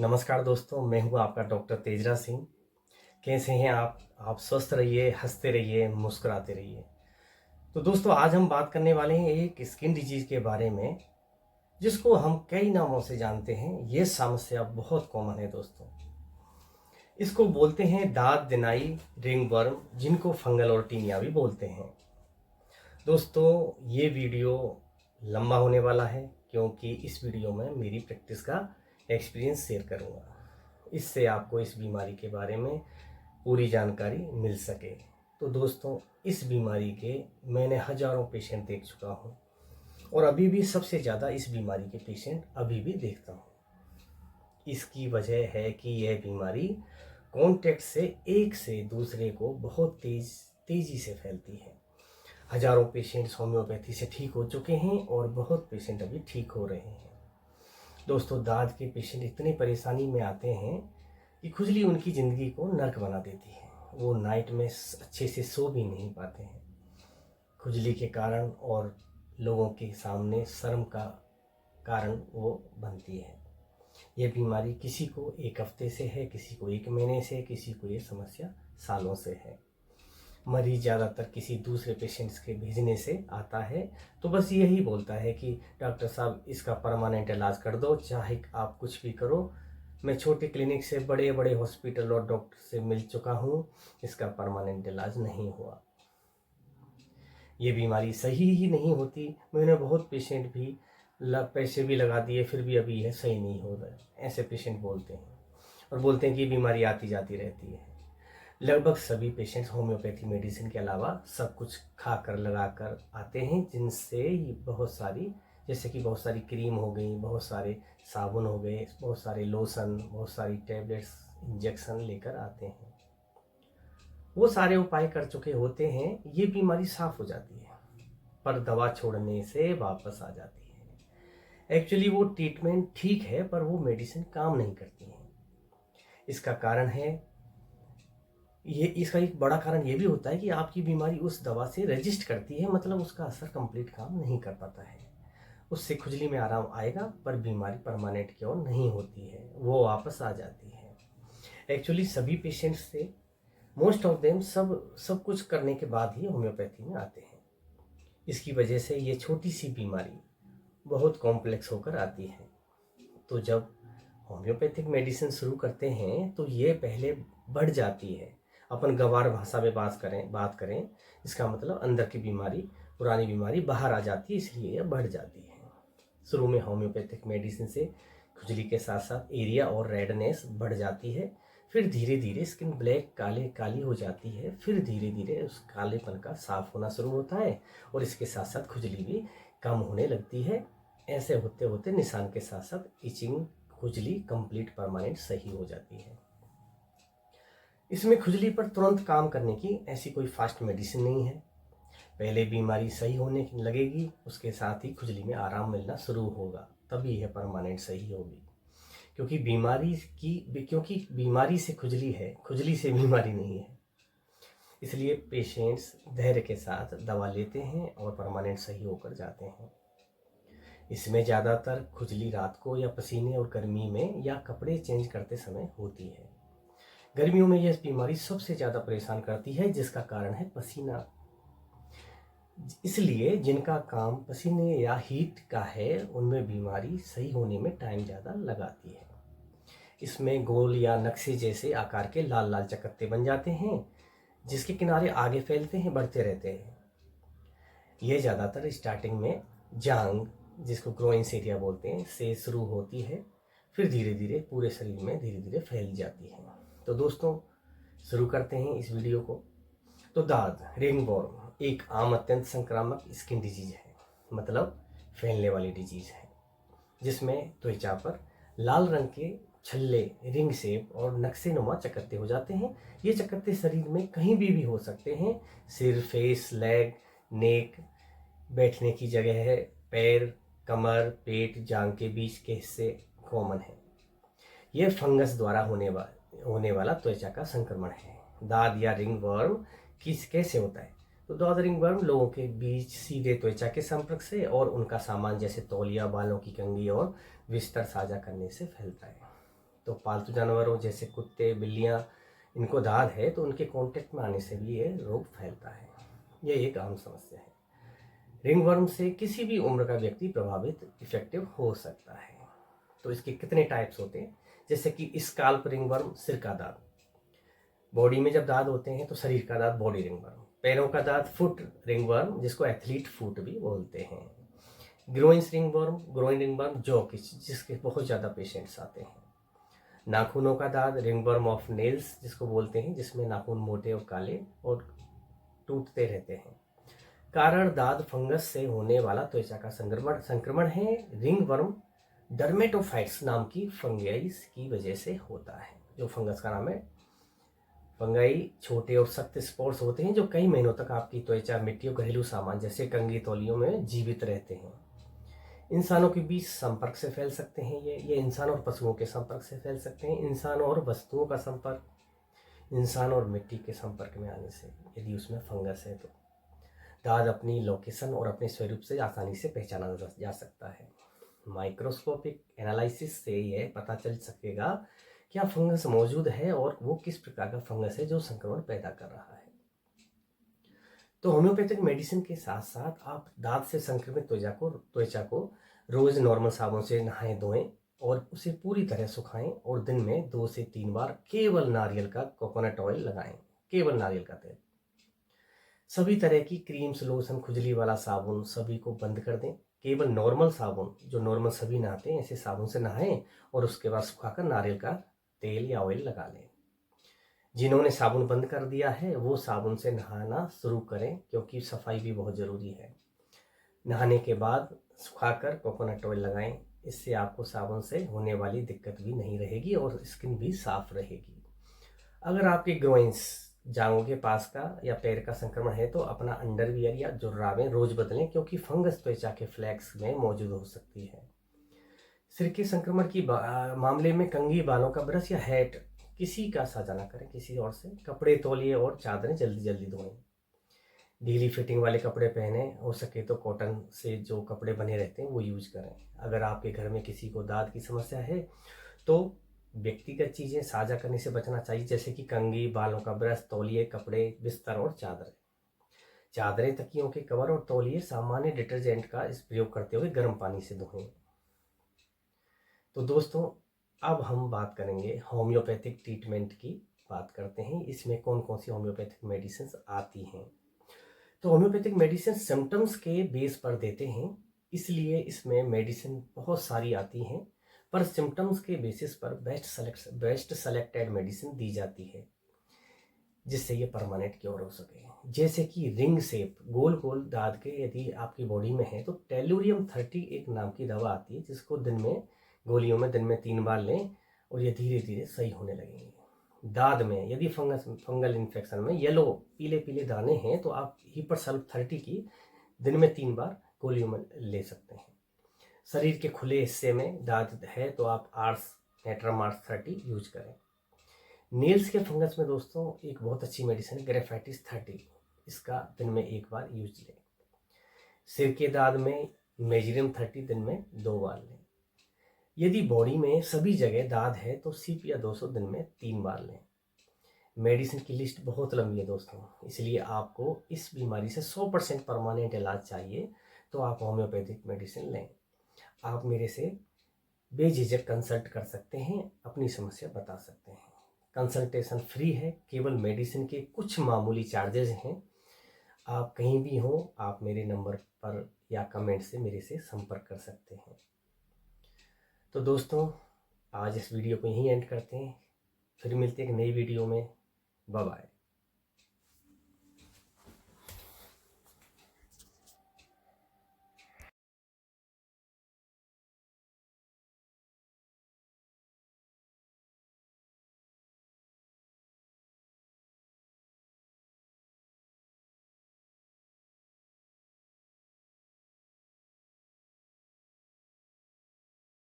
नमस्कार दोस्तों, मैं हूँ आपका डॉक्टर तेजरा सिंह। कैसे हैं आप स्वस्थ रहिए, हंसते रहिए, मुस्कुराते रहिए। तो दोस्तों, आज हम बात करने वाले हैं एक स्किन डिजीज़ के बारे में, जिसको हम कई नामों से जानते हैं। ये समस्या बहुत कॉमन है दोस्तों। इसको बोलते हैं दाद दिनाई रिंगवर्म, जिनको फंगल और टीनिया भी बोलते हैं। दोस्तों, ये वीडियो लंबा होने वाला है, क्योंकि इस वीडियो में मेरी प्रैक्टिस का एक्सपीरियंस शेयर करूँगा। इससे आपको इस बीमारी के बारे में पूरी जानकारी मिल सके। तो दोस्तों, इस बीमारी के मैंने हज़ारों पेशेंट देख चुका हूँ, और अभी भी सबसे ज़्यादा इस बीमारी के पेशेंट अभी भी देखता हूँ। इसकी वजह है कि यह बीमारी कॉन्टैक्ट से एक से दूसरे को बहुत तेज़ी से फैलती है। हज़ारों पेशेंट्स होम्योपैथी से ठीक हो चुके हैं, और बहुत पेशेंट अभी ठीक हो रहे हैं। दोस्तों, दाद के पेशेंट इतनी परेशानी में आते हैं कि खुजली उनकी ज़िंदगी को नर्क बना देती है। वो नाइट में अच्छे से सो भी नहीं पाते हैं खुजली के कारण, और लोगों के सामने शर्म का कारण वो बनती है। ये बीमारी किसी को एक हफ्ते से है, किसी को एक महीने से, किसी को ये समस्या सालों से है। मरीज ज़्यादातर किसी दूसरे पेशेंट्स के भेजने से आता है, तो बस यही बोलता है कि डॉक्टर साहब, इसका परमानेंट इलाज कर दो, चाहे आप कुछ भी करो। मैं छोटे क्लिनिक से बड़े बड़े हॉस्पिटल और डॉक्टर से मिल चुका हूँ, इसका परमानेंट इलाज नहीं हुआ। ये बीमारी सही ही नहीं होती। मैंने बहुत पेशेंट भी पैसे भी लगा दिए, फिर भी अभी यह सही नहीं हो रहा है, ऐसे पेशेंट बोलते हैं। और बोलते हैं कि बीमारी आती जाती रहती है। लगभग सभी पेशेंट्स होम्योपैथी मेडिसिन के अलावा सब कुछ खाकर लगाकर आते हैं, जिनसे बहुत सारी, जैसे कि बहुत सारी क्रीम हो गई, बहुत सारे साबुन हो गए, बहुत सारे लोशन, बहुत सारी टैबलेट्स, इंजेक्शन लेकर आते हैं। वो सारे उपाय कर चुके होते हैं, ये बीमारी साफ हो जाती है, पर दवा छोड़ने से वापस आ जाती है। एक्चुअली वो ट्रीटमेंट ठीक है, पर वो मेडिसिन काम नहीं करती है। इसका कारण है, इसका एक बड़ा कारण ये भी होता है कि आपकी बीमारी उस दवा से रेजिस्ट करती है, मतलब उसका असर कंप्लीट काम नहीं कर पाता है। उससे खुजली में आराम आएगा, पर बीमारी परमानेंट क्योर नहीं होती है, वो वापस आ जाती है। एक्चुअली सभी पेशेंट्स से, मोस्ट ऑफ देम, सब कुछ करने के बाद ही होम्योपैथी में आते हैं। इसकी वजह से ये छोटी सी बीमारी बहुत कॉम्प्लेक्स होकर आती है। तो जब होम्योपैथिक मेडिसिन शुरू करते हैं, तो ये पहले बढ़ जाती है। अपन गंवार भाषा में बात करें, इसका मतलब अंदर की बीमारी, पुरानी बीमारी बाहर आ जाती है, इसलिए यह बढ़ जाती है। शुरू में होम्योपैथिक मेडिसिन से खुजली के साथ साथ एरिया और रेडनेस बढ़ जाती है। फिर धीरे धीरे स्किन ब्लैक काली हो जाती है। फिर धीरे धीरे उस कालेपन का साफ होना शुरू होता है, और इसके साथ साथ खुजली भी कम होने लगती है। ऐसे होते होते निशान के साथ साथ इचिंग, खुजली कंप्लीट परमानेंट सही हो जाती है। इसमें खुजली पर तुरंत काम करने की ऐसी कोई फास्ट मेडिसिन नहीं है। पहले बीमारी सही होने लगेगी, उसके साथ ही खुजली में आराम मिलना शुरू होगा, तभी यह परमानेंट सही होगी। क्योंकि बीमारी से खुजली है, खुजली से बीमारी नहीं है। इसलिए पेशेंट्स धैर्य के साथ दवा लेते हैं और परमानेंट सही होकर जाते हैं। इसमें ज़्यादातर खुजली रात को या पसीने और गर्मी में या कपड़े चेंज करते समय होती है। गर्मियों में यह बीमारी सबसे ज़्यादा परेशान करती है, जिसका कारण है पसीना। इसलिए जिनका काम पसीने या हीट का है, उनमें बीमारी सही होने में टाइम ज़्यादा लगाती है। इसमें गोल या नक्शे जैसे आकार के लाल लाल चकत्ते बन जाते हैं, जिसके किनारे आगे फैलते हैं, बढ़ते रहते हैं। यह ज़्यादातर स्टार्टिंग में जांग, जिसको ग्रोइंस एरिया बोलते हैं, से शुरू होती है, फिर धीरे धीरे पूरे शरीर में धीरे धीरे फैल जाती है। तो दोस्तों, शुरू करते हैं इस वीडियो को। तो दाद रिंगवर्म एक आम अत्यंत संक्रामक स्किन डिजीज है, मतलब फैलने वाली डिजीज है, जिसमें त्वचा पर लाल रंग के छल्ले, रिंग शेप और नक्शेनुमा चकत्ते हो जाते हैं। ये चकत्ते शरीर में कहीं भी हो सकते हैं। सिर, फेस, लेग, नेक, बैठने की जगह है, पैर, कमर, पेट, जांग के बीच के हिस्से कॉमन है। यह फंगस द्वारा होने वाला त्वचा का संक्रमण है। दाद या रिंगवर्म कैसे होता है? तो दाद रिंगवर्म लोगों के बीच सीधे त्वचा के संपर्क से और उनका सामान जैसे तौलिया, बालों की कंघी और बिस्तर साझा करने से फैलता है। तो पालतू जानवरों जैसे कुत्ते, बिल्लियाँ, इनको दाद है तो उनके कांटेक्ट में आने से भी ये रोग फैलता है। यह एक आम समस्या है। रिंगवर्म से किसी भी उम्र का व्यक्ति प्रभावित इफेक्टिव हो सकता है। तो इसके कितने टाइप्स होते हैं, जैसे कि स्काल्प रिंगवर्म, सिर का दाद। बॉडी में जब दाद होते हैं तो शरीर का दाद बॉडी रिंगवर्म। पैरों का दाद फुट रिंगवर्म, जिसको एथलीट फुट भी बोलते हैं। Groins ringworm, groin ringworm jaw की, जिसके बहुत ज़्यादा पेशेंट्स आते हैं। नाखूनों का दाद रिंगवर्म ऑफ नेल्स, जिसको बोलते हैं, जिसमें नाखून मोटे और काले और टूटते रहते हैं। कारण दाद फंगस से होने वाला त्वचा का संक्रमण है। रिंगवर्म डर्मेटोफाइट्स नाम की फंगाई की वजह से होता है। जो फंगस का नाम है, फंगाई छोटे और सख्त स्पोर्स होते हैं जो कई महीनों तक आपकी त्वचा, मिट्टी और घरेलू सामान जैसे कंघी तौलियों में जीवित रहते हैं। इंसानों के बीच संपर्क से फैल सकते हैं। ये इंसान और पशुओं के संपर्क से फैल सकते हैं। इंसान और वस्तुओं का संपर्क, इंसान और मिट्टी के संपर्क में आने से, यदि उसमें फंगस है तो दाद अपनी लोकेशन और अपने स्वरूप से आसानी से पहचाना जा सकता है। माइक्रोस्कोपिक एनालिसिस से यह पता चल सकेगा क्या फंगस मौजूद है और वो किस प्रकार का फंगस है जो संक्रमण पैदा कर रहा है। तो होम्योपैथिक मेडिसिन के साथ साथ आप दाद से संक्रमित त्वचा को रोज नॉर्मल साबुन से नहाएं धोएं और उसे पूरी तरह सुखाएं और दिन में 2 से 3 बार केवल नारियल का कोकोनट ऑयल लगाएं, केवल नारियल का तेल। सभी तरह की क्रीम्स, लोशन, खुजली वाला साबुन सभी को बंद कर दें। केवल नॉर्मल साबुन, जो नॉर्मल सभी नहाते हैं ऐसे साबुन से नहाएं और उसके बाद सुखाकर नारियल का तेल या ऑयल लगा लें। जिन्होंने साबुन बंद कर दिया है वो साबुन से नहाना शुरू करें, क्योंकि सफाई भी बहुत ज़रूरी है। नहाने के बाद सुखाकर कोकोनट ऑयल लगाएं। इससे आपको साबुन से होने वाली दिक्कत भी नहीं रहेगी और स्किन भी साफ रहेगी। अगर आपके ग्रोइंस, जांघों के पास का या पैर का संक्रमण है तो अपना अंडरवियर या जुर्राबें रोज बदलें, क्योंकि फंगस त्वचा के फ्लैक्स में मौजूद हो सकती है। सिर के संक्रमण की मामले में कंघी, बालों का ब्रश या हैट किसी का साझा ना करें किसी और से। कपड़े, तौलिए और चादरें जल्दी जल्दी धोएं। ढीली फिटिंग वाले कपड़े पहने, हो सके तो कॉटन से जो कपड़े बने रहते हैं वो यूज करें। अगर आपके घर में किसी को दाद की समस्या है तो व्यक्तिगत चीज़ें साझा करने से बचना चाहिए, जैसे कि कंघी, बालों का ब्रश, तौलिए, कपड़े, बिस्तर और चादरें, तकियों के कवर और तौलिए सामान्य डिटर्जेंट का प्रयोग करते हुए गर्म पानी से धोएं। तो दोस्तों, अब हम बात करेंगे होम्योपैथिक ट्रीटमेंट की। बात करते हैं इसमें कौन कौन सी होम्योपैथिक मेडिसिन आती हैं। तो होम्योपैथिक मेडिसिन सिम्टम्स के बेस पर देते हैं, इसलिए इसमें मेडिसिन बहुत सारी आती हैं, पर सिम्टम्स के बेसिस पर बेस्ट सेलेक्टेड मेडिसिन दी जाती है जिससे ये परमानेंट क्योर हो सके। जैसे कि रिंग शेप, गोल गोल दाद के यदि आपकी बॉडी में है तो टेलुरियम 30 एक नाम की दवा आती है, जिसको गोलियों में दिन में 3 बार लें और ये धीरे धीरे सही होने लगेंगे। दाद में यदि फंगल इन्फेक्शन में येलो पीले पीले दाने हैं तो आप हिपरसल्फ 30 की दिन में 3 बार गोलियों में ले सकते हैं। शरीर के खुले हिस्से में दाद है तो आप आर्स, नेट्रम आर्स 30 यूज करें। नेल्स के फंगस में दोस्तों एक बहुत अच्छी मेडिसिन है ग्रेफाइटिस 30, इसका दिन में 1 बार यूज लें। सिर के दाद में मेजिरियम 30 दिन में 2 बार लें। यदि बॉडी में सभी जगह दाद है तो सिप या 200 दिन में 3 बार लें। मेडिसिन की लिस्ट बहुत लंबी है दोस्तों, इसलिए आपको इस बीमारी से 100% परमानेंट इलाज चाहिए तो आप होम्योपैथिक मेडिसिन लें। आप मेरे से बेझिझक कंसल्ट कर सकते हैं, अपनी समस्या बता सकते हैं। कंसल्टेशन फ्री है, केवल मेडिसिन के कुछ मामूली चार्जेस हैं। आप कहीं भी हो, आप मेरे नंबर पर या कमेंट से मेरे से संपर्क कर सकते हैं। तो दोस्तों, आज इस वीडियो को यहीं एंड करते हैं, फिर मिलते हैं एक नई वीडियो में। Bye bye.